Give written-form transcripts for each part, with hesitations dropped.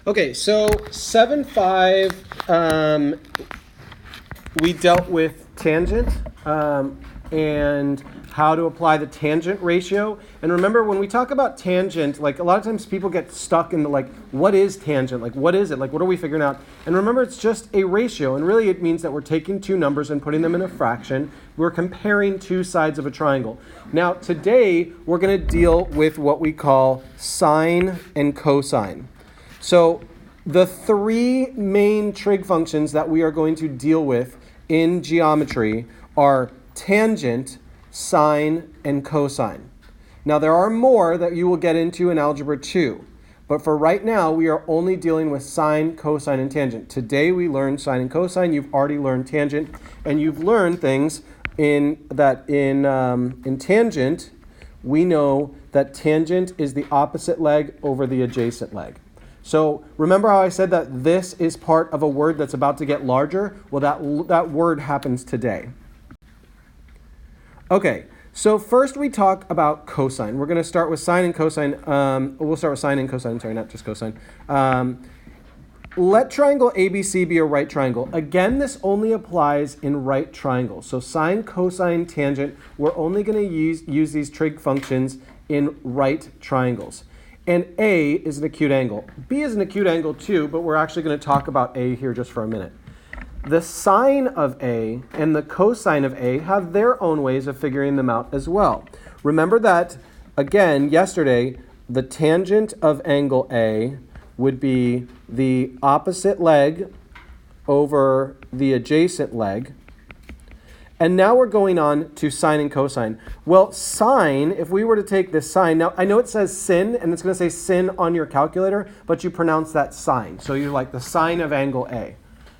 Okay, so 7.5, we dealt with tangent and how to apply the tangent ratio. And remember, when we talk about tangent, like a lot of times people get stuck in the like, what is tangent? Like, what is it? Like, what are we figuring out? And remember, it's just a ratio. And really, it means that we're taking two numbers and putting them in a fraction. We're comparing two sides of a triangle. Now, today, we're going to deal with what we call sine and cosine. So the three main trig functions that we are going to deal with in geometry are tangent, sine, and cosine. Now there are more that you will get into in Algebra 2, but for right now we are only dealing with sine, cosine, and tangent. Today we learned sine and cosine. You've already learned tangent, and you've learned things in tangent. We know that tangent is the opposite leg over the adjacent leg. So remember how I said that this is part of a word that's about to get larger? Well, that word happens today. Okay, so first we talk about cosine. We're going to start with sine and cosine. We'll start with sine and cosine, sorry, not just cosine. Let triangle ABC be a right triangle. Again, this only applies in right triangles. So sine, cosine, tangent, we're only going to use these trig functions in right triangles. And A is an acute angle. B is an acute angle too, but we're actually going to talk about A here just for a minute. The sine of A and the cosine of A have their own ways of figuring them out as well. Remember that, again, yesterday, the tangent of angle A would be the opposite leg over the adjacent leg. And now we're going on to sine and cosine. Well, sine, if we were to take this sine, now I know it says sin, and it's going to say sin on your calculator, but you pronounce that sine. So you're like the sine of angle A.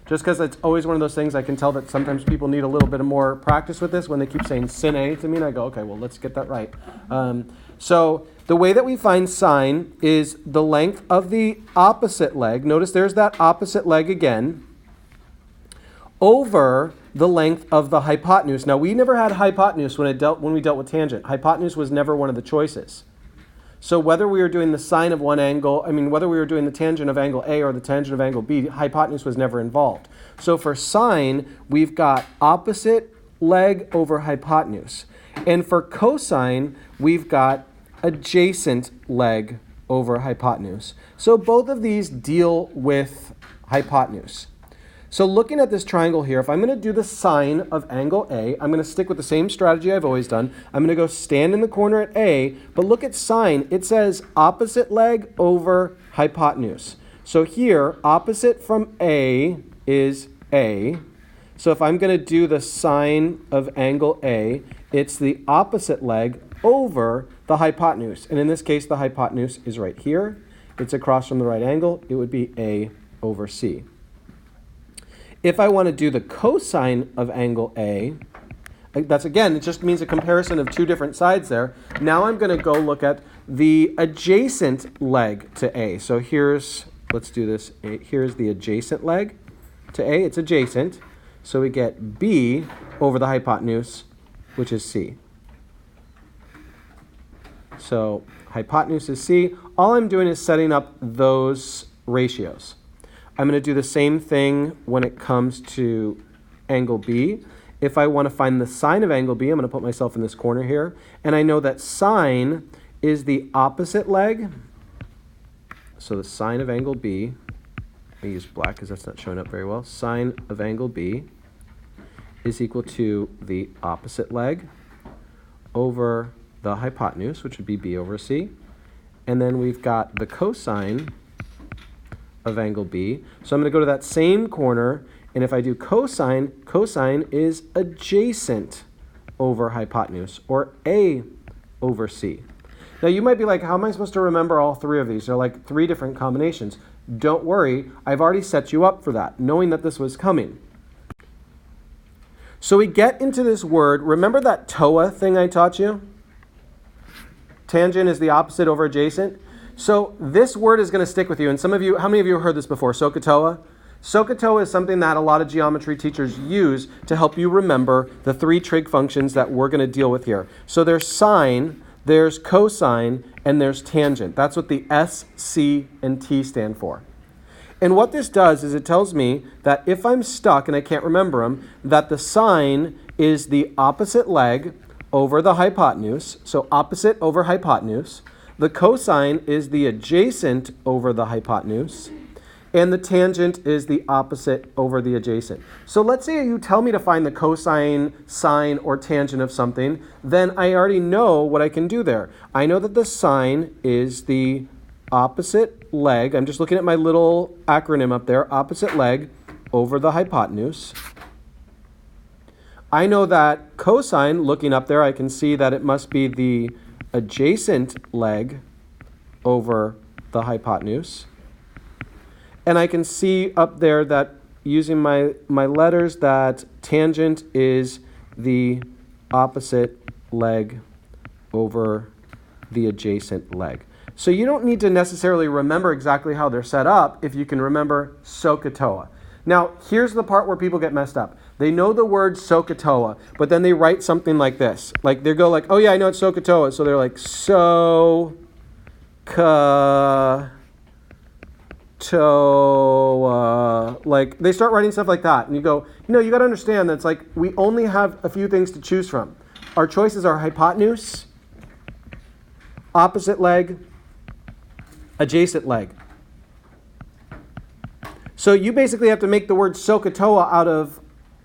Just because it's always one of those things, I can tell that sometimes people need a little bit more practice with this when they keep saying sin A to me, and I go, okay, well, let's get that right. So the way that we find sine is the length of the opposite leg. Notice there's that opposite leg again, over the length of the hypotenuse. Now, we never had hypotenuse when we dealt with tangent. Hypotenuse was never one of the choices. So whether we were doing the sine of one angle, whether we were doing the tangent of angle A or the tangent of angle B, hypotenuse was never involved. So for sine, we've got opposite leg over hypotenuse. And for cosine, we've got adjacent leg over hypotenuse. So both of these deal with hypotenuse. So looking at this triangle here, if I'm going to do the sine of angle A, I'm going to stick with the same strategy I've always done. I'm going to go stand in the corner at A, but look at sine. It says opposite leg over hypotenuse. So here, opposite from A is A. So if I'm going to do the sine of angle A, it's the opposite leg over the hypotenuse. And in this case, the hypotenuse is right here. It's across from the right angle. It would be A over C. If I want to do the cosine of angle A, that's again, it just means a comparison of two different sides there. Now I'm going to go look at the adjacent leg to A. So let's do this. Here's the adjacent leg to A. It's adjacent. So we get B over the hypotenuse, which is C. So hypotenuse is C. All I'm doing is setting up those ratios. I'm going to do the same thing when it comes to angle B. If I want to find the sine of angle B, I'm going to put myself in this corner here. And I know that sine is the opposite leg. So the sine of angle B, I use black because that's not showing up very well. Sine of angle B is equal to the opposite leg over the hypotenuse, which would be B over C. And then we've got the cosine of angle B. So I'm going to go to that same corner, and if I do cosine, cosine is adjacent over hypotenuse, or A over C. Now you might be like, how am I supposed to remember all three of these? They're like three different combinations. Don't worry, I've already set you up for that, knowing that this was coming. So we get into this word, remember that TOA thing I taught you? Tangent is the opposite over adjacent. So this word is going to stick with you. And some of you, how many of you have heard this before? SOHCAHTOA? SOHCAHTOA is something that a lot of geometry teachers use to help you remember the three trig functions that we're going to deal with here. So there's sine, there's cosine, and there's tangent. That's what the S, C, and T stand for. And what this does is it tells me that if I'm stuck and I can't remember them, that the sine is the opposite leg over the hypotenuse, so opposite over hypotenuse. The cosine is the adjacent over the hypotenuse, and the tangent is the opposite over the adjacent. So let's say you tell me to find the cosine, sine, or tangent of something, then I already know what I can do there. I know that the sine is the opposite leg. I'm just looking at my little acronym up there, opposite leg over the hypotenuse. I know that cosine, looking up there, I can see that it must be the adjacent leg over the hypotenuse. And I can see up there that using my letters that tangent is the opposite leg over the adjacent leg. So you don't need to necessarily remember exactly how they're set up if you can remember SOHCAHTOA. Now, here's the part where people get messed up. They know the word SOHCAHTOA, but then they write something like this. Like they go like, oh yeah, I know it's SOHCAHTOA. So they're like SOHCAHTOA. Like they start writing stuff like that. And you go, you got to understand that it's like we only have a few things to choose from. Our choices are hypotenuse, opposite leg, adjacent leg. So you basically have to make the word SOHCAHTOA out of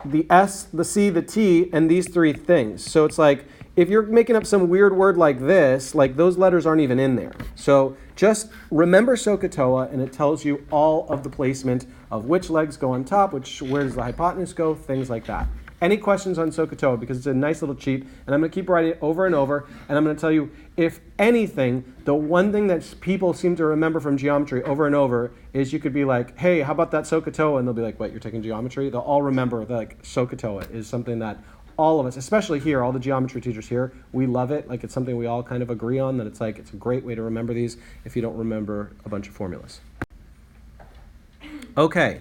the S, the C, the T, and these three things. So it's like, if you're making up some weird word like this, like those letters aren't even in there. So just remember SOHCAHTOA, and it tells you all of the placement of which legs go on top, where does the hypotenuse go, things like that. Any questions on SOHCAHTOA? Because it's a nice little cheat, and I'm going to keep writing it over and over, and I'm going to tell you, if anything, the one thing that people seem to remember from geometry over and over is you could be like, hey, how about that SOHCAHTOA? And they'll be like, what, you're taking geometry? They'll all remember that like, SOHCAHTOA is something that all of us, especially here, all the geometry teachers here, we love it. Like it's something we all kind of agree on, that it's like it's a great way to remember these if you don't remember a bunch of formulas. Okay,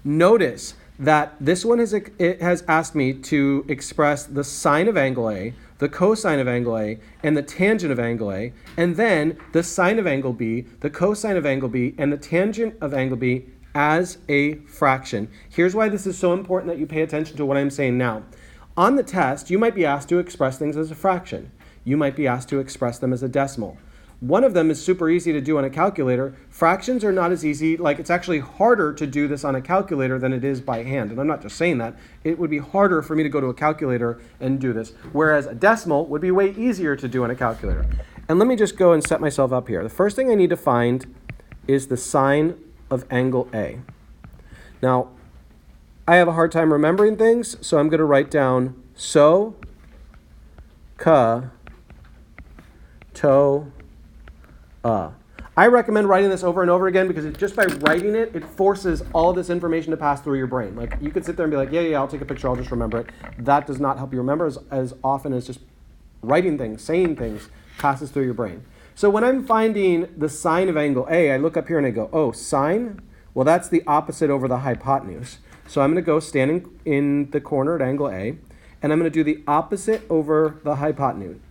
notice that this one has asked me to express the sine of angle A, the cosine of angle A, and the tangent of angle A, and then the sine of angle B, the cosine of angle B, and the tangent of angle B as a fraction. Here's why this is so important that you pay attention to what I'm saying now. On the test, you might be asked to express things as a fraction. You might be asked to express them as a decimal. One of them is super easy to do on a calculator. Fractions are not as easy. Like it's actually harder to do this on a calculator than it is by hand. And I'm not just saying that. It would be harder for me to go to a calculator and do this. Whereas a decimal would be way easier to do on a calculator. And let me just go and set myself up here. The first thing I need to find is the sine of angle A. Now, I have a hard time remembering things, so I'm going to write down SOHCAHTOA. I recommend writing this over and over again because just by writing it, it forces all of this information to pass through your brain. Like you could sit there and be like, yeah, I'll take a picture, I'll just remember it. That does not help you remember as often as just writing things, saying things passes through your brain. So when I'm finding the sine of angle A, I look up here and I go, oh, sine? Well, that's the opposite over the hypotenuse. So I'm going to go standing in the corner at angle A, and I'm going to do the opposite over the hypotenuse.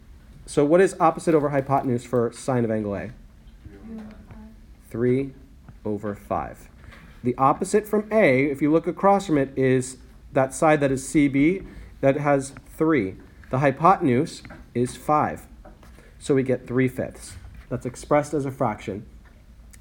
So what is opposite over hypotenuse for sine of angle A? 3/5. The opposite from A, if you look across from it, is that side that is CB that has 3. The hypotenuse is 5. So we get 3/5. That's expressed as a fraction.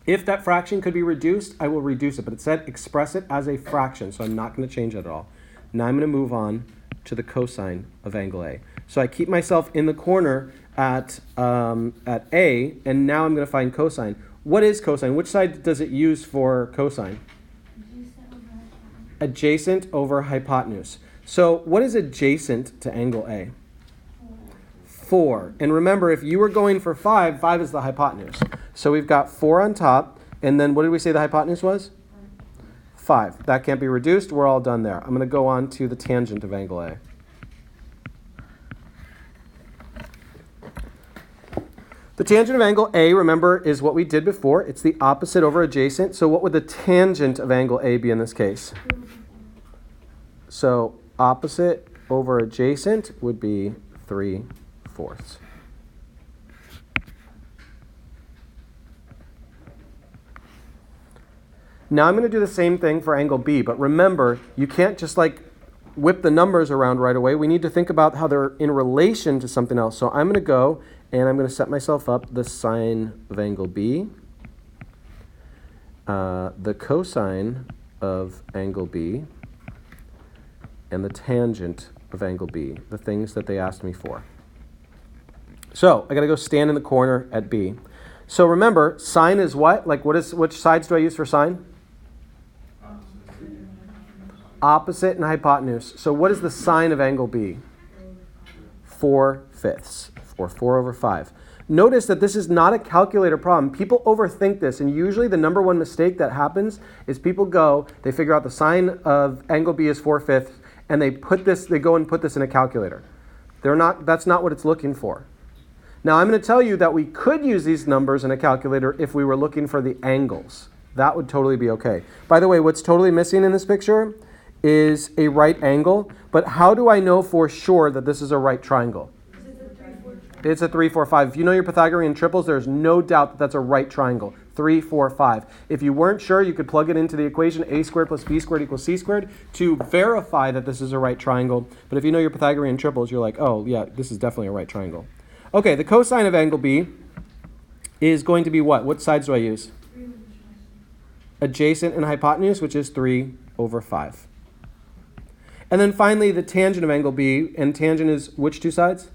If that fraction could be reduced, I will reduce it. But it said express it as a fraction, so I'm not going to change that at all. Now I'm going to move on to the cosine of angle A. So I keep myself in the corner at A, and now I'm going to find cosine. What is cosine? Which side does it use for cosine? Adjacent over hypotenuse. So what is adjacent to angle A? 4. And remember, if you were going for 5, 5 is the hypotenuse. So we've got 4 on top, and then what did we say the hypotenuse was? 5. That can't be reduced. We're all done there. I'm going to go on to the tangent of angle A. The tangent of angle A, remember, is what we did before. It's the opposite over adjacent. So what would the tangent of angle A be in this case? So opposite over adjacent would be 3/4. Now I'm going to do the same thing for angle B, but remember, you can't just like whip the numbers around right away. We need to think about how they're in relation to something else. So I'm going to go and I'm going to set myself up the sine of angle B, the cosine of angle B, and the tangent of angle B, the things that they asked me for. So I got to go stand in the corner at B. So remember, sine is what? Like which sides do I use for sine? Opposite and hypotenuse. So what is the sine of angle B? 4/5, or 4/5. Notice that this is not a calculator problem. People overthink this, and usually the number one mistake that happens is people they figure out the sine of angle B is 4/5, and they go and put this in a calculator. That's not what it's looking for. Now I'm going to tell you that we could use these numbers in a calculator if we were looking for the angles. That would totally be okay. By the way, what's totally missing in this picture is a right angle, but how do I know for sure that this is a right triangle? It's a 3, 4, 5. If you know your Pythagorean triples, there's no doubt that that's a right triangle. 3, 4, 5. If you weren't sure, you could plug it into the equation a squared plus b squared equals c squared to verify that this is a right triangle. But if you know your Pythagorean triples, you're like, oh yeah, this is definitely a right triangle. Okay, the cosine of angle B is going to be what? What sides do I use? Adjacent and hypotenuse, which is 3/5. And then finally, the tangent of angle B, and tangent is which two sides?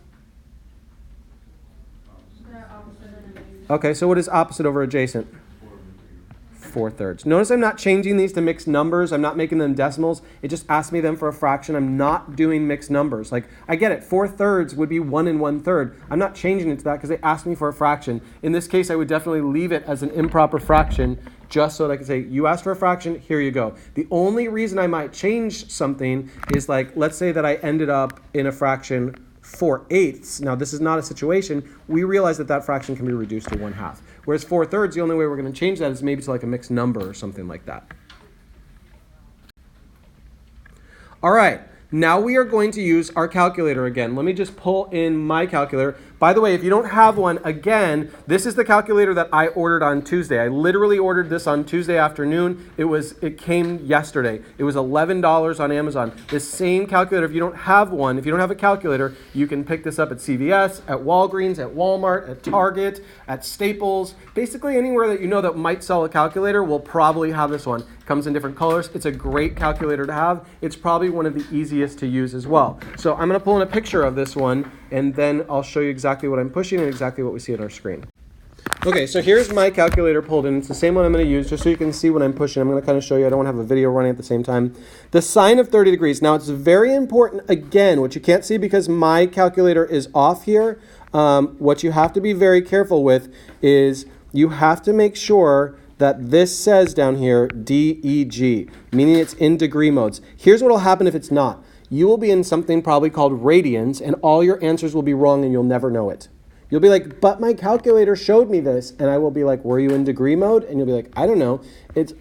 Okay, so what is opposite over adjacent? 4/3. Notice I'm not changing these to mixed numbers. I'm not making them decimals. It just asked me them for a fraction. I'm not doing mixed numbers. Like, I get it. 4/3 would be 1 1/3. I'm not changing it to that because they asked me for a fraction. In this case, I would definitely leave it as an improper fraction just so that I can say, you asked for a fraction, here you go. The only reason I might change something is like, let's say that I ended up in a fraction 4/8. Now, this is not a situation. We realize that that fraction can be reduced to 1/2. Whereas 4/3, the only way we're going to change that is maybe to like a mixed number or something like that. All right, now we are going to use our calculator again. Let me just pull in my calculator. By the way, if you don't have one, again, this is the calculator that I ordered on Tuesday. I literally ordered this on Tuesday afternoon. It came yesterday. It was $11 on Amazon. This same calculator, if you don't have one, if you don't have a calculator, you can pick this up at CVS, at Walgreens, at Walmart, at Target, at Staples. Basically anywhere that you know that might sell a calculator will probably have this one. It comes in different colors. It's a great calculator to have. It's probably one of the easiest to use as well. So I'm going to pull in a picture of this one, and then I'll show you exactly what I'm pushing and exactly what we see on our screen. Okay, so here's my calculator pulled in. It's the same one I'm going to use just so you can see what I'm pushing. I'm going to kind of show you. I don't want to have a video running at the same time. The sine of 30 degrees. Now, it's very important, again, what you can't see because my calculator is off here. What you have to be very careful with is you have to make sure that this says down here DEG, meaning it's in degree modes. Here's what will happen if it's not. You will be in something probably called radians, and all your answers will be wrong, and you'll never know it. You'll be like, but my calculator showed me this, and I will be like, were you in degree mode? And you'll be like, I don't know.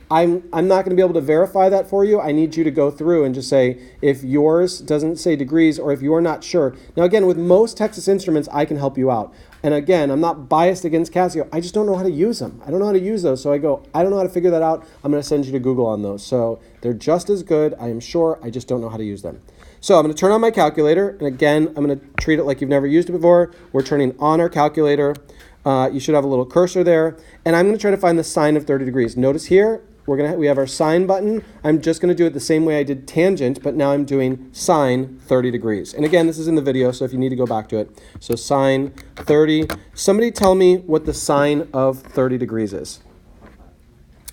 I'm not going to be able to verify that for you. I need you to go through and just say, if yours doesn't say degrees, or if you're not sure. Now again, with most Texas Instruments, I can help you out. And again, I'm not biased against Casio. I just don't know how to use them. I don't know how to use those. So I go, I don't know how to figure that out. I'm going to send you to Google on those. So they're just as good, I am sure. I just don't know how to use them. So I'm going to turn on my calculator, and again, I'm going to treat it like you've never used it before. We're turning on our calculator. You should have a little cursor there, and I'm going to try to find the sine of 30 degrees. Notice here, we have our sine button. I'm just going to do it the same way I did tangent, but now I'm doing sine 30 degrees. And again, this is in the video, so if you need to go back to it. So sine 30. Somebody tell me what the sine of 30 degrees is.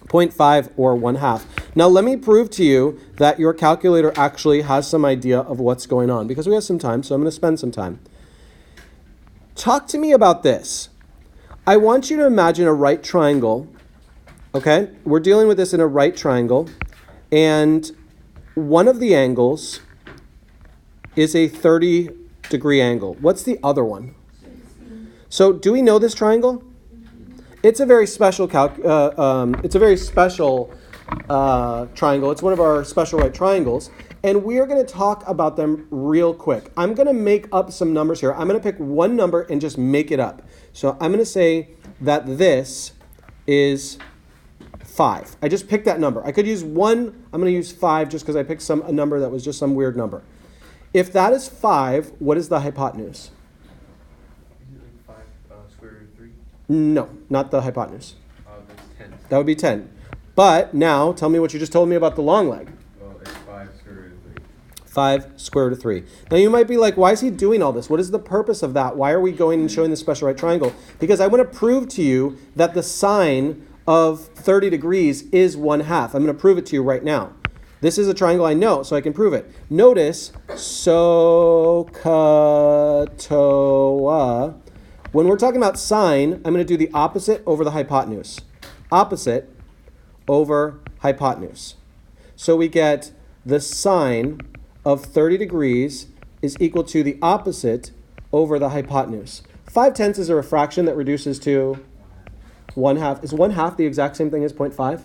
0.5 or 1/2. Now let me prove to you that your calculator actually has some idea of what's going on because we have some time, so I'm going to spend some time. Talk to me about this. I want you to imagine a right triangle, okay? We're dealing with this in a right triangle, and one of the angles is a 30-degree angle. What's the other one? So do we know this triangle? It's a very special triangle. It's one of our special right triangles, and we are going to talk about them real quick. I'm going to make up some numbers here. I'm going to pick one number and just make it up. So I'm going to say that this is 5. I just picked that number. I could use 1. I'm going to use 5 just because I picked a number that was just some weird number. If that is 5, what is the hypotenuse? Is it like 5 square root of 3? No, not the hypotenuse. That's 10. That would be 10. But now, tell me what you just told me about the long leg. Well, it's 5 square root of 3. 5 square root of 3. Now you might be like, why is he doing all this? What is the purpose of that? Why are we going and showing the special right triangle? Because I want to prove to you that the sine of 30 degrees is 1/2. I'm going to prove it to you right now. This is a triangle I know, so I can prove it. Notice, SOHCAHTOA. When we're talking about sine, I'm going to do the opposite over the hypotenuse. Opposite over hypotenuse. So we get the sine of 30 degrees is equal to the opposite over the hypotenuse. 5/10 is a fraction that reduces to 1/2. Is 1/2 the exact same thing as 0.5?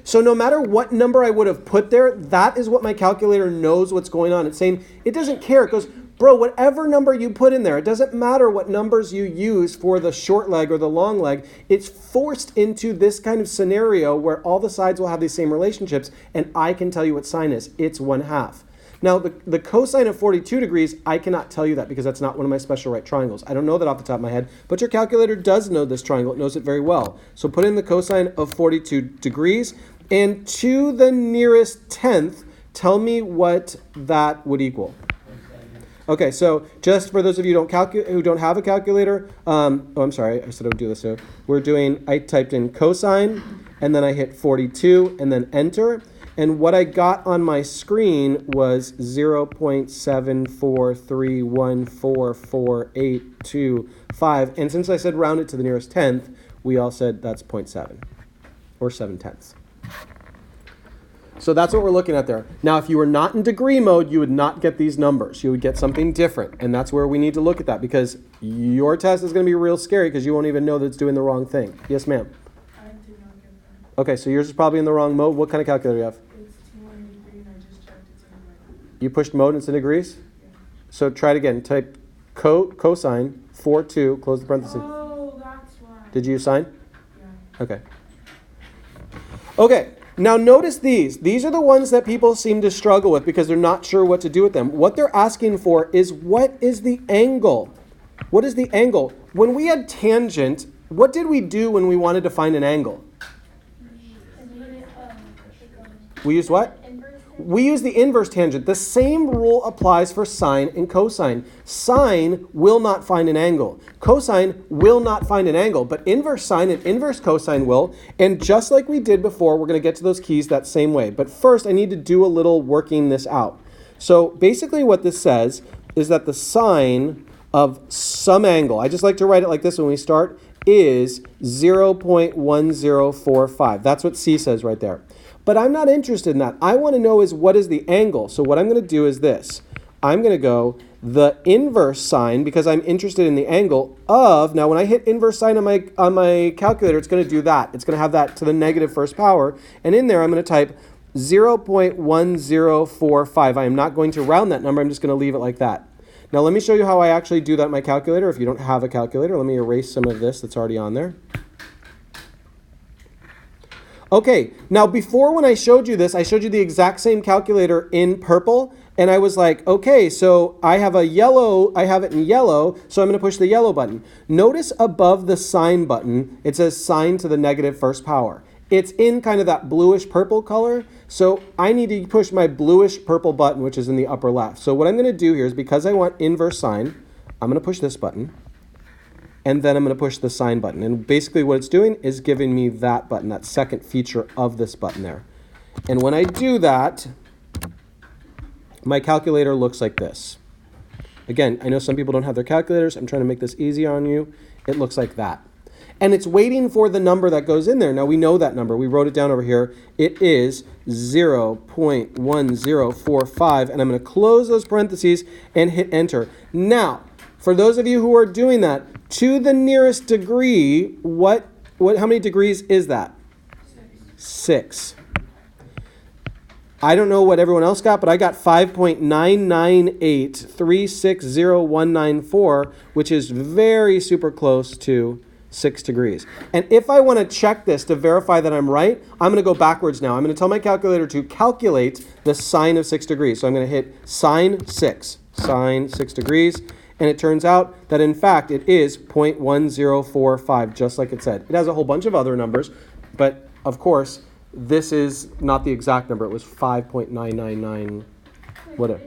So no matter what number I would have put there, that is what my calculator knows what's going on. It's saying, it doesn't care. It goes, bro, whatever number you put in there, it doesn't matter what numbers you use for the short leg or the long leg. It's forced into this kind of scenario where all the sides will have these same relationships, and I can tell you what sine is. It's 1/2. Now, the cosine of 42 degrees, I cannot tell you that because that's not one of my special right triangles. I don't know that off the top of my head, but your calculator does know this triangle. It knows it very well. So put in the cosine of 42 degrees, and to the nearest tenth, tell me what that would equal. Okay, so just for those of you who don't have a calculator, I'm sorry, I said I would do this. So I typed in cosine, and then I hit 42, and then enter. And what I got on my screen was 0.743144825. And since I said round it to the nearest tenth, we all said that's 0.7 or 7/10. So that's what we're looking at there. Now, if you were not in degree mode, you would not get these numbers. You would get something different. And that's where we need to look at that because your test is going to be real scary because you won't even know that it's doing the wrong thing. Yes, ma'am? I did not get that. Okay, so yours is probably in the wrong mode. What kind of calculator do you have? It's T1 degree and I just checked it's in the right. You pushed mode and it's in degrees? Yeah. So try it again. Type cosine 42, close the parenthesis. Oh, that's why. Did you use sine? Yeah. Okay. Okay, now notice these. These are the ones that people seem to struggle with because they're not sure what to do with them. What they're asking for is what is the angle? What is the angle? When we had tangent, what did we do when we wanted to find an angle? We used what? We use the inverse tangent. The same rule applies for sine and cosine. Sine will not find an angle. Cosine will not find an angle, but inverse sine and inverse cosine will. And just like we did before, we're going to get to those keys that same way. But first, I need to do a little working this out. So basically what this says is that the sine of some angle, I just like to write it like this when we start, is 0.1045. That's what C says right there. But I'm not interested in that. I want to know is what is the angle. So what I'm going to do is this. I'm going to go the inverse sine because I'm interested in the angle of, now when I hit inverse sine on my calculator, it's going to do that. It's going to have that to the negative first power. And in there, I'm going to type 0.1045. I am not going to round that number. I'm just going to leave it like that. Now let me show you how I actually do that in my calculator. If you don't have a calculator, let me erase some of this that's already on there. Okay, now before when I showed you this, I showed you the exact same calculator in purple, and I was like, okay, so I have it in yellow, so I'm going to push the yellow button. Notice above the sine button, it says sine to the negative first power. It's in kind of that bluish purple color, so I need to push my bluish purple button, which is in the upper left. So what I'm going to do here is because I want inverse sine, I'm going to push this button. And then I'm going to push the sine button. And basically what it's doing is giving me that button, that second feature of this button there. And when I do that, my calculator looks like this. Again, I know some people don't have their calculators. I'm trying to make this easy on you. It looks like that. And it's waiting for the number that goes in there. Now we know that number. We wrote it down over here. It is 0.1045. And I'm going to close those parentheses and hit enter. Now, for those of you who are doing that, to the nearest degree, how many degrees is that? 6. I don't know what everyone else got, but I got 5.998360194, which is very super close to 6 degrees. And if I want to check this to verify that I'm right, I'm going to go backwards now. I'm going to tell my calculator to calculate the sine of 6 degrees. So I'm going to hit sine 6 degrees. And it turns out that, in fact, it is 0.1045, just like it said. It has a whole bunch of other numbers, but, of course, this is not the exact number. It was 5.999, whatever.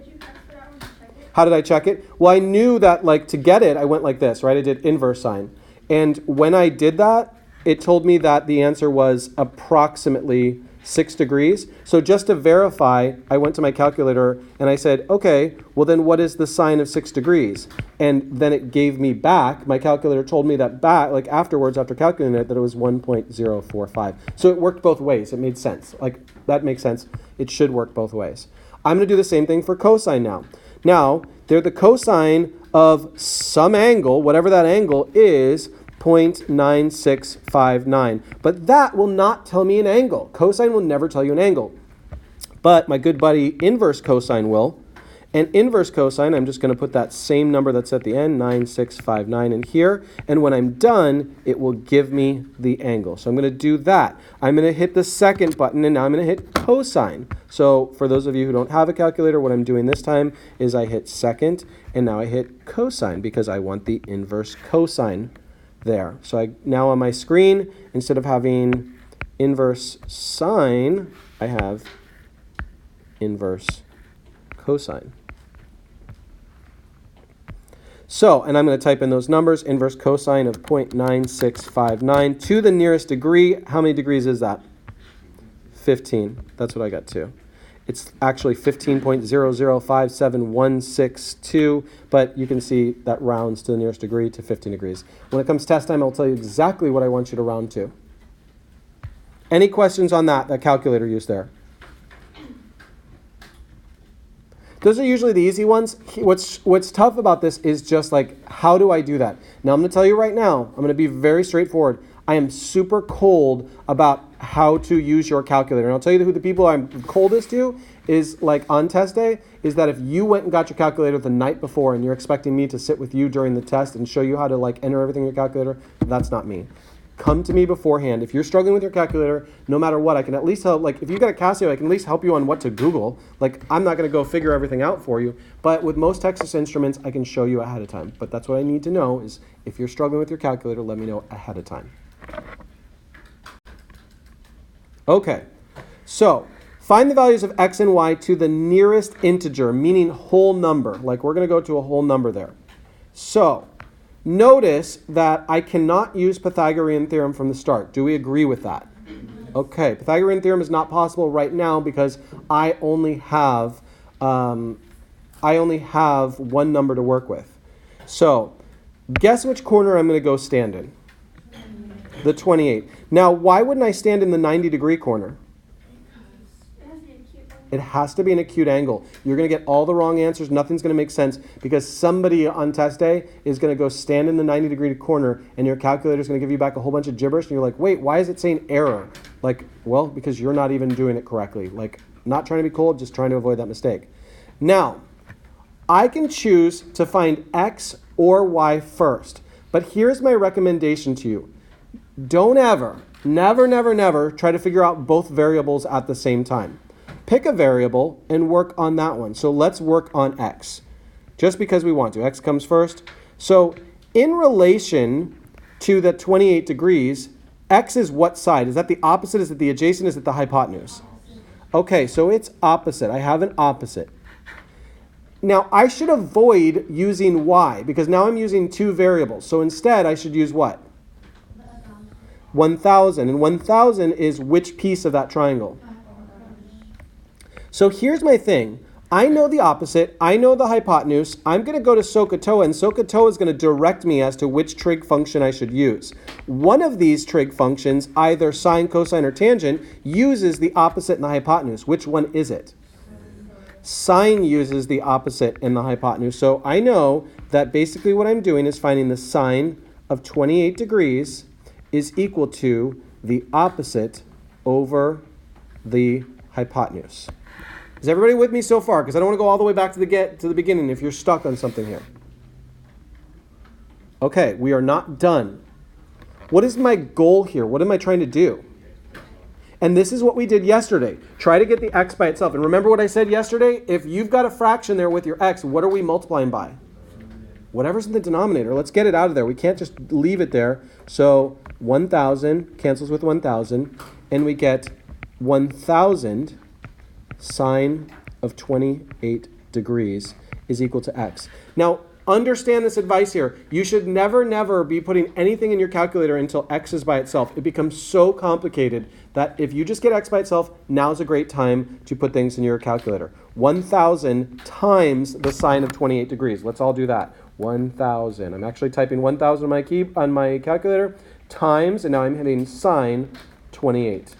How did I check it? Well, I knew that, like, to get it, I went like this, right? I did inverse sine. And when I did that, it told me that the answer was approximately 6 degrees. So just to verify, I went to my calculator and I said, okay, well then what is the sine of 6 degrees? And then it gave me back, my calculator told me that back, like afterwards, after calculating it, that it was 1.045. So it worked both ways. It made sense. Like, that makes sense. It should work both ways. I'm going to do the same thing for cosine now. Now, they're the cosine of some angle, whatever that angle is, 0.9659. But that will not tell me an angle. Cosine will never tell you an angle. But my good buddy inverse cosine will. And inverse cosine, I'm just going to put that same number that's at the end, 9659 in here. And when I'm done, it will give me the angle. So I'm going to do that. I'm going to hit the second button, and now I'm going to hit cosine. So for those of you who don't have a calculator, what I'm doing this time is I hit second, and now I hit cosine because I want the inverse cosine there. So now on my screen, instead of having inverse sine, I have inverse cosine. So, and I'm going to type in those numbers, inverse cosine of 0.9659 to the nearest degree. How many degrees is that? 15. That's what I got too. It's actually 15.0057162, but you can see that rounds to the nearest degree to 15 degrees. When it comes test time, I'll tell you exactly what I want you to round to. Any questions on that calculator used there? Those are usually the easy ones. What's tough about this is just like, how do I do that? Now, I'm going to tell you right now, I'm going to be very straightforward. I am super cold about how to use your calculator. And I'll tell you who the people I'm coldest to is, like, on test day, is that if you went and got your calculator the night before and you're expecting me to sit with you during the test and show you how to, like, enter everything in your calculator, that's not me. Come to me beforehand. If you're struggling with your calculator, no matter what, I can at least help. Like, if you've got a Casio, I can at least help you on what to Google. Like, I'm not going to go figure everything out for you. But with most Texas Instruments, I can show you ahead of time. But that's what I need to know is if you're struggling with your calculator, let me know ahead of time. Okay, so find the values of x and y to the nearest integer, meaning whole number. Like, we're going to go to a whole number there. So notice that I cannot use Pythagorean theorem from the start. Do we agree with that? Okay, Pythagorean theorem is not possible right now because I only have one number to work with. So guess which corner I'm going to go stand in? The 28. Now, why wouldn't I stand in the 90-degree corner? It has to be an acute angle. You're going to get all the wrong answers. Nothing's going to make sense because somebody on test day is going to go stand in the 90-degree corner and your calculator is going to give you back a whole bunch of gibberish and you're like, wait, why is it saying error? Like, well, because you're not even doing it correctly. Like, not trying to be cold, just trying to avoid that mistake. Now, I can choose to find x or y first. But here's my recommendation to you. Don't ever, never try to figure out both variables at the same time. Pick a variable and work on that one. So let's work on x, just because we want to. X comes first. So in relation to the 28 degrees, x is what side? Is that the opposite? Is it the adjacent? Is it the hypotenuse? Okay, so it's opposite. I have an opposite. Now, I should avoid using y, because now I'm using two variables. So instead, I should use what? 1,000. And 1,000 is which piece of that triangle? So here's my thing. I know the opposite. I know the hypotenuse. I'm going to go to SOHCAHTOA, and SOHCAHTOA is going to direct me as to which trig function I should use. One of these trig functions, either sine, cosine, or tangent, uses the opposite in the hypotenuse. Which one is it? Sine uses the opposite in the hypotenuse. So I know that basically what I'm doing is finding the sine of 28 degrees is equal to the opposite over the hypotenuse. Is everybody with me so far? Because I don't want to go all the way back to the beginning if you're stuck on something here. Okay, we are not done. What is my goal here? What am I trying to do? And this is what we did yesterday. Try to get the x by itself. And remember what I said yesterday? If you've got a fraction there with your x, what are we multiplying by? Whatever's in the denominator. Let's get it out of there. We can't just leave it there. So 1,000 cancels with 1,000. And we get 1,000 sine of 28 degrees is equal to x. Now, understand this advice here. You should never be putting anything in your calculator until x is by itself. It becomes so complicated that if you just get x by itself, now's a great time to put things in your calculator. 1,000 times the sine of 28 degrees. Let's all do that. 1,000. I'm actually typing 1,000 on my calculator times, and now I'm hitting sine 28.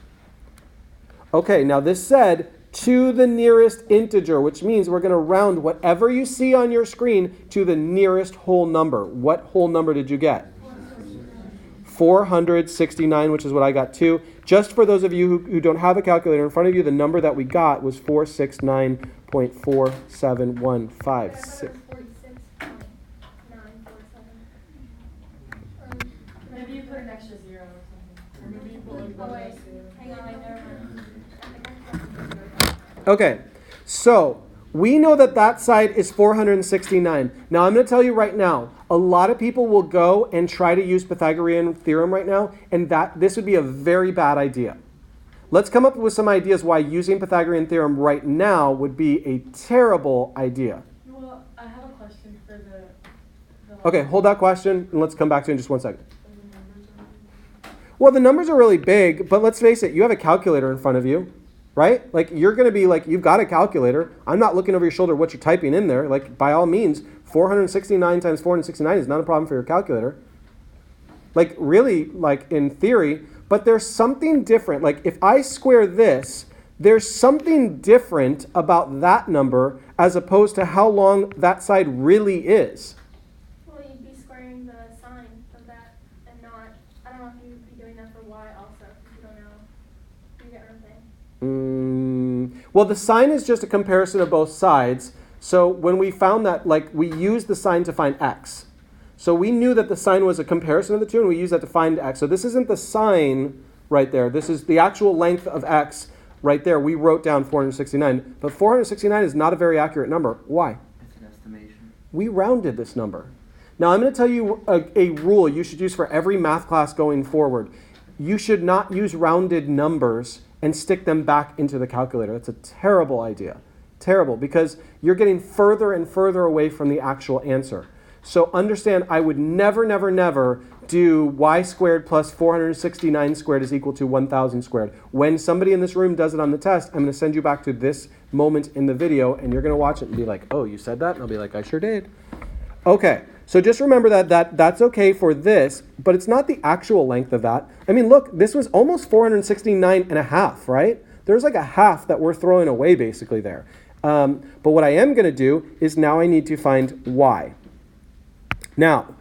Okay, now this said to the nearest integer, which means we're going to round whatever you see on your screen to the nearest whole number. What whole number did you get? 469, which is what I got too. Just for those of you who don't have a calculator in front of you, the number that we got was 469.4715. Maybe you put an extra zero or something. Or maybe you put like Oh, one wait. less zero. Hang on, I know. Okay, so we know that that side is 469. Now I'm going to tell you right now, a lot of people will go and try to use Pythagorean theorem right now, and this would be a very bad idea. Let's come up with some ideas why using Pythagorean theorem right now would be a terrible idea. Well, I have a question for the Okay, hold that question, and let's come back to it in just 1 second. Well, the numbers are really big, but let's face it, you have a calculator in front of you, right? Like, you're going to be like, you've got a calculator. I'm not looking over your shoulder what you're typing in there. Like, by all means, 469 times 469 is not a problem for your calculator. Like, really, like, in theory, but there's something different. Like, if I square this, there's something different about that number as opposed to how long that side really is. Well, you'd be squaring the sine of that and not, I don't know if you'd be doing that for y also, if you don't know. You get what I'm saying? Well, the sine is just a comparison of both sides. So when we found that, like, we used the sine to find x. So we knew that the sine was a comparison of the two, and we used that to find x. So this isn't the sine right there. This is the actual length of x right there. We wrote down 469. But 469 is not a very accurate number. Why? It's an estimation. We rounded this number. Now, I'm going to tell you a rule you should use for every math class going forward. You should not use rounded numbers and stick them back into the calculator. That's a terrible idea. Terrible, because you're getting further and further away from the actual answer. So understand, I would never do y squared plus 469 squared is equal to 1,000 squared. When somebody in this room does it on the test, I'm going to send you back to this moment in the video, and you're going to watch it and be like, oh, you said that? And I'll be like, I sure did. Okay, so just remember that's okay for this, but it's not the actual length of that. I mean, look, this was almost 469 and a half, right? There's like a half that we're throwing away basically there. But what I am going to do is now I need to find y. Now,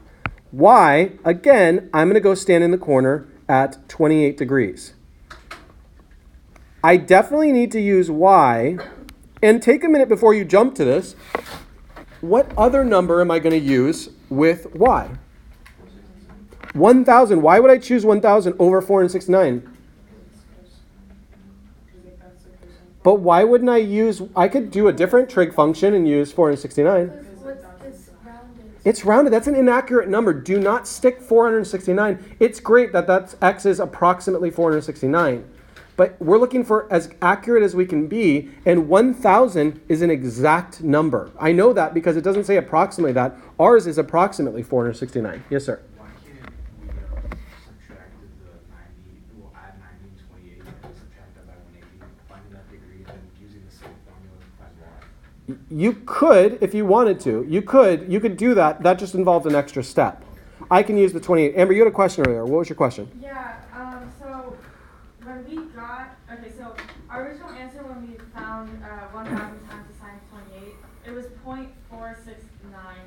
y, again, I'm going to go stand in the corner at 28 degrees. I definitely need to use y, and take a minute before you jump to this. What other number am I going to use with y? 1,000. Why would I choose 1,000 over 469? But why wouldn't I could do a different trig function and use 469. It's rounded. It's rounded. That's an inaccurate number. Do not stick 469. It's great that x is approximately 469. But we're looking for as accurate as we can be, and 1,000 is an exact number. I know that because it doesn't say approximately that. Ours is approximately 469. Yes, sir? Why can't we subtract the 90, we'll add 90 and 28 and subtract that by 180, finding that degree, and then using the same formula to find y? You could, if you wanted to. You could do that. That just involved an extra step. I can use the 28. Amber, you had a question earlier. What was your question? Yeah, so when we got, so our original answer when we found 1,000 times the sine of 28, it was 0.469,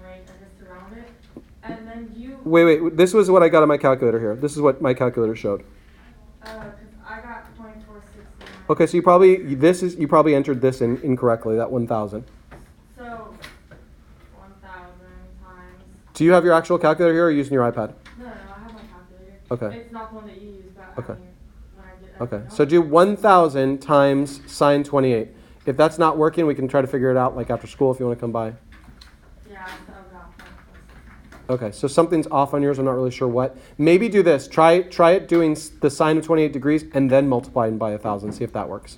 right? I guess to round it. And then you... Wait. This was what I got on my calculator here. This is what my calculator showed. Because I got 0.469. Okay, so you probably entered this in incorrectly, that 1,000. So 1,000 times... Do you have your actual calculator here or are you using your iPad? No, I have my calculator. Okay. It's not the one that you use, but Okay. I mean, when I did Okay. everything So else- do 1,000 times sine 28. If that's not working, we can try to figure it out like after school if you want to come by. Yeah, so that. Okay, so something's off on yours. I'm not really sure what. Maybe do this. Try it doing the sine of 28 degrees and then multiplying by 1,000. See if that works.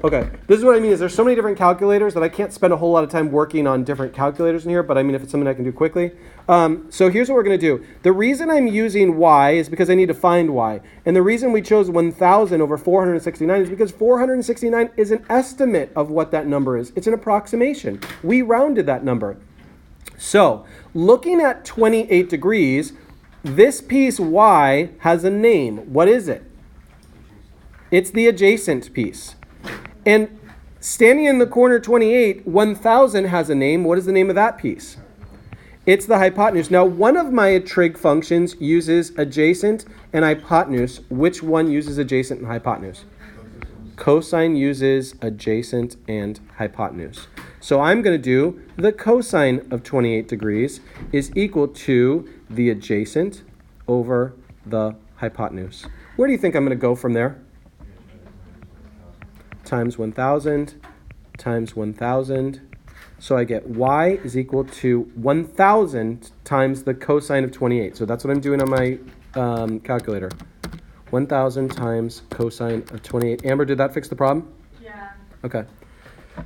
Okay, this is what I mean is there's so many different calculators that I can't spend a whole lot of time working on different calculators in here, but I mean if it's something I can do quickly. So here's what we're going to do. The reason I'm using y is because I need to find y. And the reason we chose 1,000 over 469 is because 469 is an estimate of what that number is. It's an approximation. We rounded that number. So, looking at 28 degrees, this piece y has a name. What is it? It's the adjacent piece. And standing in the corner 28, 1,000 has a name. What is the name of that piece? It's the hypotenuse. Now, one of my trig functions uses adjacent and hypotenuse. Which one uses adjacent and hypotenuse? Cosine uses adjacent and hypotenuse. So I'm going to do the cosine of 28 degrees is equal to the adjacent over the hypotenuse. Where do you think I'm going to go from there? Times 1,000 times 1,000. So I get y is equal to 1,000 times the cosine of 28. So that's what I'm doing on my calculator. 1,000 times cosine of 28. Amber, did that fix the problem? Yeah. Okay.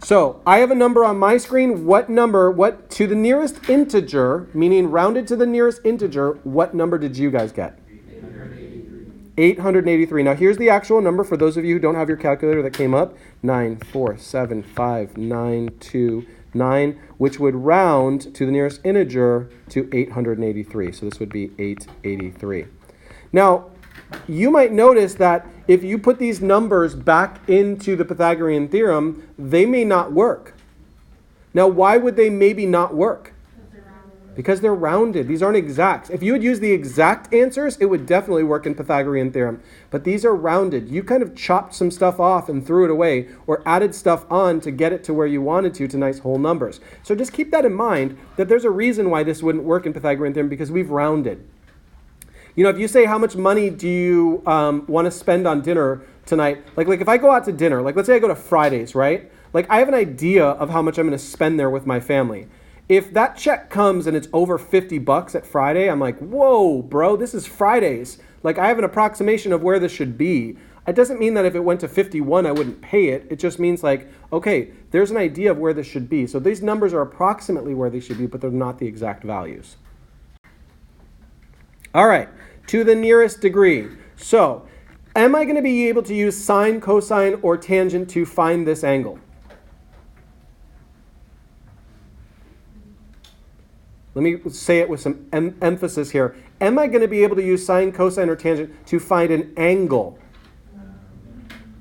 So I have a number on my screen. What to the nearest integer, meaning rounded to the nearest integer, what number did you guys get? 883. Now here's the actual number for those of you who don't have your calculator that came up. 9475929, which would round to the nearest integer to 883. So this would be 883. Now, you might notice that if you put these numbers back into the Pythagorean theorem, they may not work. Now, why would they maybe not work? Because they're rounded. These aren't exacts. If you would use the exact answers, it would definitely work in Pythagorean theorem. But these are rounded. You kind of chopped some stuff off and threw it away or added stuff on to get it to where you wanted to nice whole numbers. So just keep that in mind that there's a reason why this wouldn't work in Pythagorean theorem because we've rounded. You know, if you say how much money do you want to spend on dinner tonight, like if I go out to dinner, like let's say I go to Fridays, right? Like I have an idea of how much I'm going to spend there with my family. If that check comes and it's over $50 at Friday, I'm like, whoa, bro, this is Fridays. Like I have an approximation of where this should be. It doesn't mean that if it went to 51, I wouldn't pay it. It just means like, okay, there's an idea of where this should be. So these numbers are approximately where they should be, but they're not the exact values. All right, to the nearest degree. So, am I going to be able to use sine, cosine, or tangent to find this angle? Let me say it with some emphasis here. Am I going to be able to use sine, cosine, or tangent to find an angle?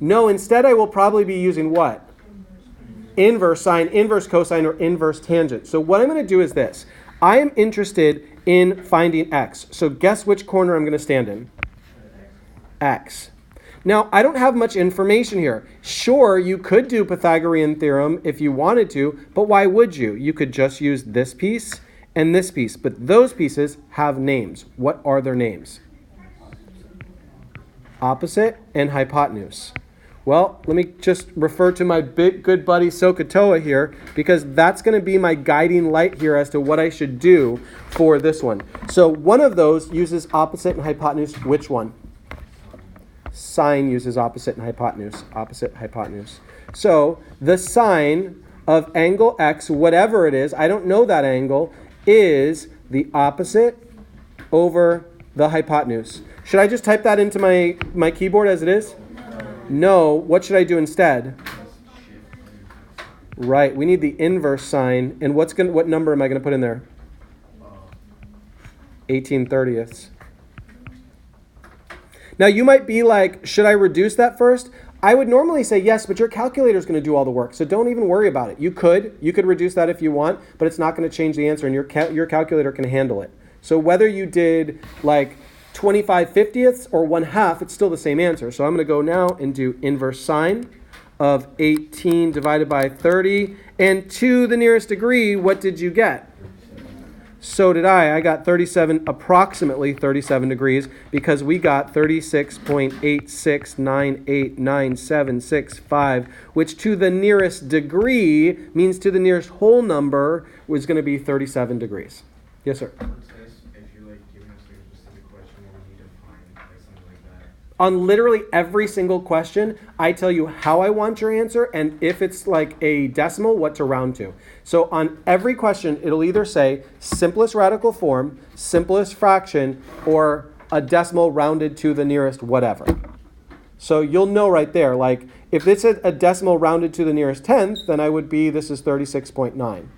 No, instead I will probably be using what? Inverse sine, inverse cosine, or inverse tangent. So what I'm going to do is this. I am interested in finding x. So guess which corner I'm going to stand in? X. Now, I don't have much information here. Sure, you could do Pythagorean theorem if you wanted to, but why would you? You could just use this piece and this piece, but those pieces have names. What are their names? Opposite and hypotenuse. Well, let me just refer to my big good buddy SOHCAHTOA here because that's going to be my guiding light here as to what I should do for this one. So one of those uses opposite and hypotenuse. Which one? Sine uses opposite and hypotenuse. Opposite, hypotenuse. So the sine of angle x, whatever it is, I don't know that angle, is the opposite over the hypotenuse. Should I just type that into my keyboard as it is? No. What should I do instead? Right. We need the inverse sign. And what number am I going to put in there? 18/30ths. Now you might be like, should I reduce that first? I would normally say yes, but your calculator is going to do all the work. So don't even worry about it. You could reduce that if you want, but it's not going to change the answer, and your calculator can handle it. So whether you did like 25/50ths or 1/2, it's still the same answer. So I'm going to go now and do inverse sine of 18 divided by 30. And to the nearest degree, what did you get? So did I. I got 37, approximately 37 degrees, because we got 36.86989765, which to the nearest degree means to the nearest whole number was going to be 37 degrees. Yes, sir. Let's say if you're like giving us like a specific question where we need to find like something like that. On literally every single question, I tell you how I want your answer, and if it's like a decimal, what to round to. So on every question, it'll either say simplest radical form, simplest fraction, or a decimal rounded to the nearest whatever. So you'll know right there, like if it's a decimal rounded to the nearest tenth, then I would be, this is 36.9. Would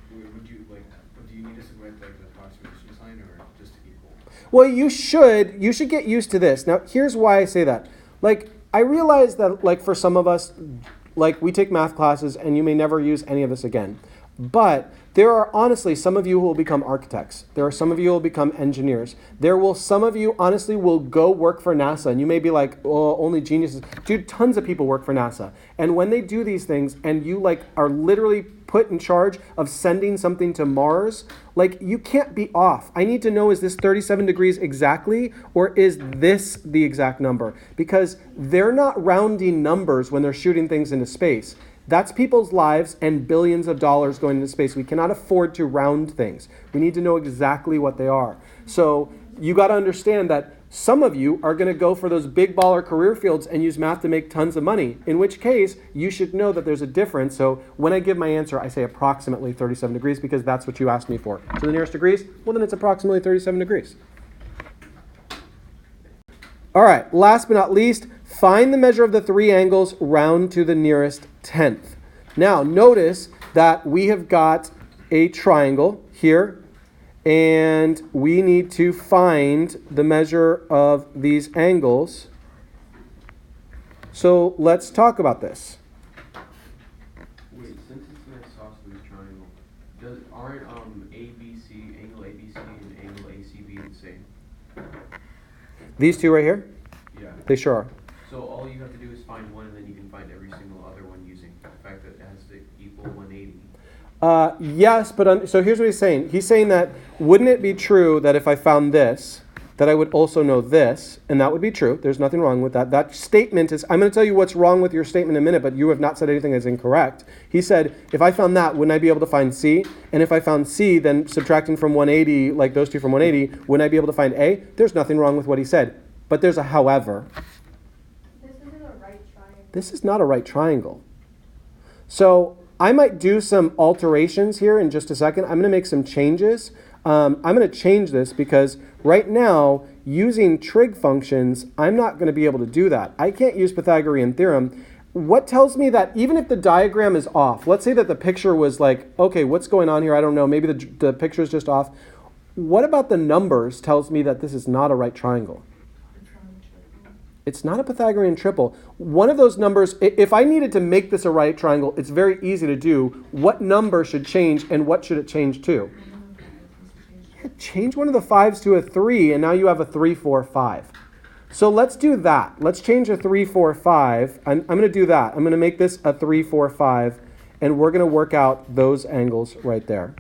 you like? Do you need us to write like the approximation sign or just equal? Well, you should get used to this. Now, here's why I say that. Like, I realize that, like, for some of us, like, we take math classes and you may never use any of this again. But there are honestly some of you who will become architects. There are some of you who will become engineers. Some of you honestly will go work for NASA, and you may be like, oh, only geniuses. Dude, tons of people work for NASA. And when they do these things and you like are literally put in charge of sending something to Mars, like you can't be off. I need to know, is this 37 degrees exactly, or is this the exact number? Because they're not rounding numbers when they're shooting things into space. That's people's lives and billions of dollars going into space. We cannot afford to round things. We need to know exactly what they are. So you got to understand that some of you are going to go for those big baller career fields and use math to make tons of money, in which case you should know that there's a difference. So when I give my answer, I say approximately 37 degrees because that's what you asked me for. To the nearest degrees, well, then it's approximately 37 degrees. All right, last but not least, find the measure of the three angles, round to the nearest tenth. Now, notice that we have got a triangle here, and we need to find the measure of these angles. So let's talk about this. Wait, since it's an isosceles triangle, aren't ABC, angle ABC and angle ACB the same? These two right here? Yeah. They sure are. So all you have to do is find one, and then you can find every single other one using the fact that it has to equal 180. Yes, but so here's what he's saying. He's saying that wouldn't it be true that if I found this, that I would also know this, and that would be true. There's nothing wrong with that. That statement is, I'm going to tell you what's wrong with your statement in a minute, but you have not said anything that's incorrect. He said, if I found that, wouldn't I be able to find C? And if I found C, then subtracting from 180, like those two from 180, wouldn't I be able to find A? There's nothing wrong with what he said. But there's a however. This isn't a right triangle. This is not a right triangle. So I might do some alterations here in just a second. I'm going to make some changes. I'm going to change this because right now, using trig functions, I'm not going to be able to do that. I can't use Pythagorean theorem. What tells me that even if the diagram is off, let's say that the picture was like, okay, what's going on here? I don't know. Maybe the picture is just off. What about the numbers tells me that this is not a right triangle? It's not a Pythagorean triple. One of those numbers, if I needed to make this a right triangle, it's very easy to do. What number should change and what should it change to? Change one of the 5s to a 3, and now you have a 3, 4, 5. So let's do that. Let's change a 3, 4, 5. I'm going to do that. I'm going to make this a 3, 4, 5, and we're going to work out those angles right there.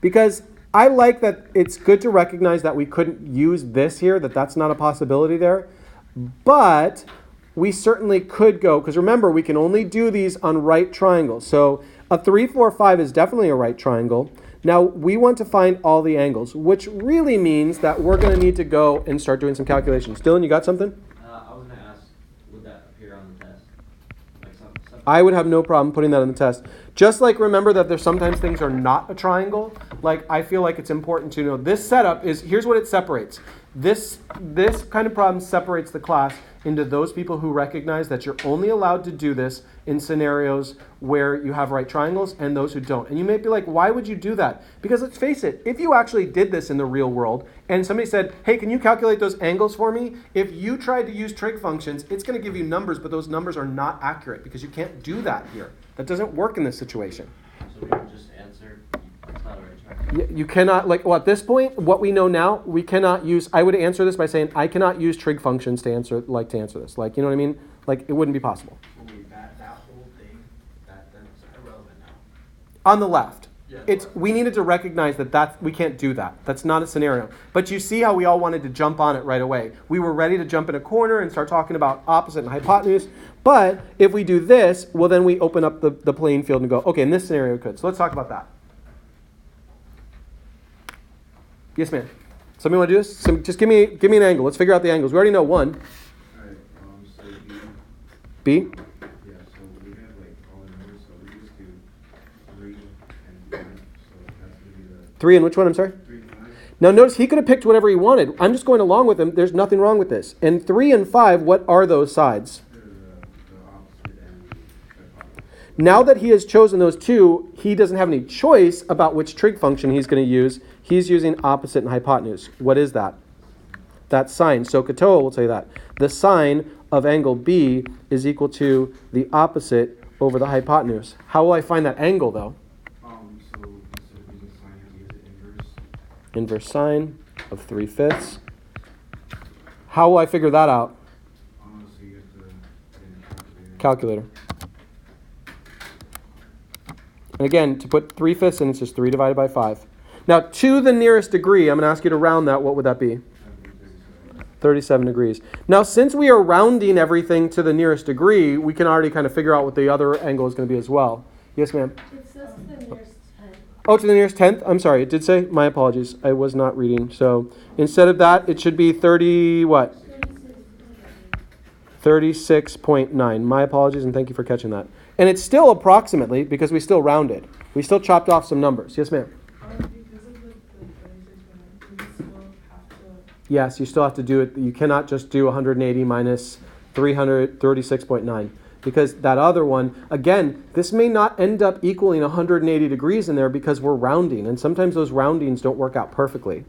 Because I like that it's good to recognize that we couldn't use this here, that's not a possibility there. But we certainly could go, because remember, we can only do these on right triangles. So a 3, 4, 5 is definitely a right triangle. Now, we want to find all the angles, which really means that we're going to need to go and start doing some calculations. Dylan, you got something? I was going to ask, would that appear on the test? Like some I would have no problem putting that on the test. Just like remember that there's sometimes things are not a triangle. Like I feel like it's important to know this setup is, here's what it separates. This kind of problem separates the class into those people who recognize that you're only allowed to do this in scenarios where you have right triangles and those who don't. And you may be like, why would you do that? Because let's face it, if you actually did this in the real world and somebody said, hey, can you calculate those angles for me? If you tried to use trig functions, it's going to give you numbers, but those numbers are not accurate because you can't do that here. That doesn't work in this situation. So we can just answer, it's not a right triangle. You cannot, at this point, what we know now, we cannot use, I would answer this by saying, I cannot use trig functions to answer this. Like, you know what I mean? Like, it wouldn't be possible. That whole thing, that's irrelevant now. On the left. we needed to recognize that we can't do that. That's not a scenario. But you see how we all wanted to jump on it right away. We were ready to jump in a corner and start talking about opposite and hypotenuse. But if we do this, well, then we open up the playing field and go, okay, in this scenario, could. So let's talk about that. Yes, ma'am. Somebody want to do this? So just give me an angle. Let's figure out the angles. We already know one. Alright, so B. yeah, so we have like all the numbers, so we just do 3 and 5, so that's gonna be the 3 and which one? I'm sorry? 3 and 5. Now notice he could have picked whatever he wanted. I'm just going along with him. There's nothing wrong with this. And 3 and 5, what are those sides? They're the opposite and the hypotenuse. Now that he has chosen those two, he doesn't have any choice about which trig function he's going to use. He's using opposite and hypotenuse. What is that? That's sine. So Katoa will tell you that. The sine of angle B is equal to the opposite over the hypotenuse. How will I find that angle, though? So instead of using sine, you have to use the inverse. Inverse sine of 3/5. How will I figure that out? So you have to put in a calculator. Calculator. And again, to put 3/5 in, it's just 3 divided by 5. Now, to the nearest degree, I'm going to ask you to round that. What would that be? 37 degrees. Now, since we are rounding everything to the nearest degree, we can already kind of figure out what the other angle is going to be as well. Yes, ma'am? It says to the nearest 10. Oh, to the nearest 10th? I'm sorry, it did say? My apologies. I was not reading. So instead of that, it should be 30, what? 36.9. My apologies, and thank you for catching that. And it's still approximately, because we still rounded. We still chopped off some numbers. Yes, ma'am? Because of the 36 you still have to. Yes, you still have to do it. You cannot just do 180 minus 336.9. Because that other one, again, this may not end up equaling 180 degrees in there because we're rounding. And sometimes those roundings don't work out perfectly.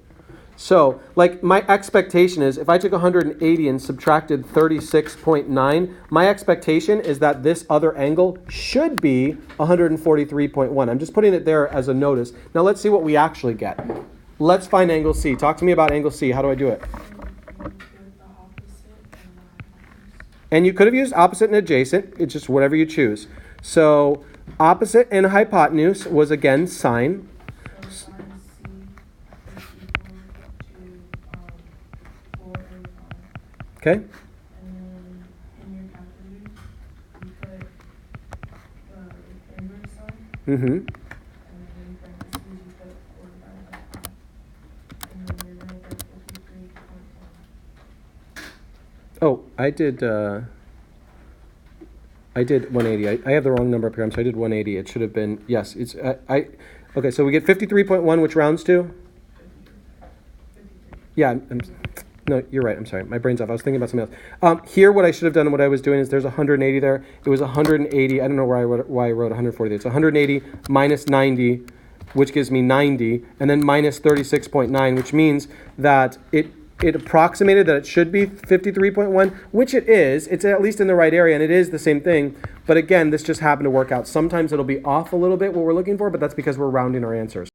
So, like, my expectation is if I took 180 and subtracted 36.9, my expectation is that this other angle should be 143.1. I'm just putting it there as a notice. Now let's see what we actually get. Let's find angle C. Talk to me about angle C. How do I do it? And you could have used opposite and adjacent. It's just whatever you choose. So opposite and hypotenuse was again sine. Okay. And then in your calculator, you put the inverse sine, Mm-hmm. and then in parentheses, you put 4 divided by 5. And then you're going to get 53.1. Oh, I did 180. I have the wrong number up here. I'm sorry. I did 180. It should have been, yes. It's okay, so we get 53.1, which rounds to? 53. Yeah, no, you're right. I'm sorry. My brain's off. I was thinking about something else. Here, what I should have done and what I was doing is there's 180 there. It was 180. I don't know why I wrote 140. It's 180 minus 90, which gives me 90, and then minus 36.9, which means that it approximated that it should be 53.1, which it is. It's at least in the right area, and it is the same thing. But again, this just happened to work out. Sometimes it'll be off a little bit what we're looking for, but that's because we're rounding our answers.